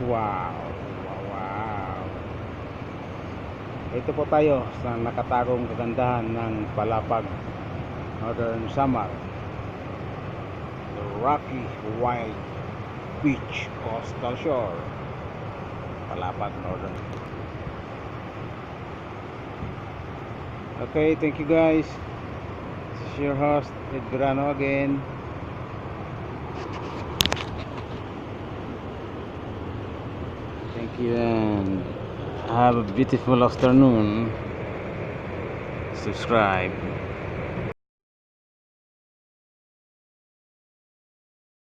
Wow, wow, wow. Ito po tayo sa nakatagong kagandahan ng Palapag, Northern Samar, the Rocky White Beach Coastal Shore, Palapag, Northern. Okay, thank you guys. This is your host Ed Verano again. Thank you and have a beautiful afternoon. Subscribe.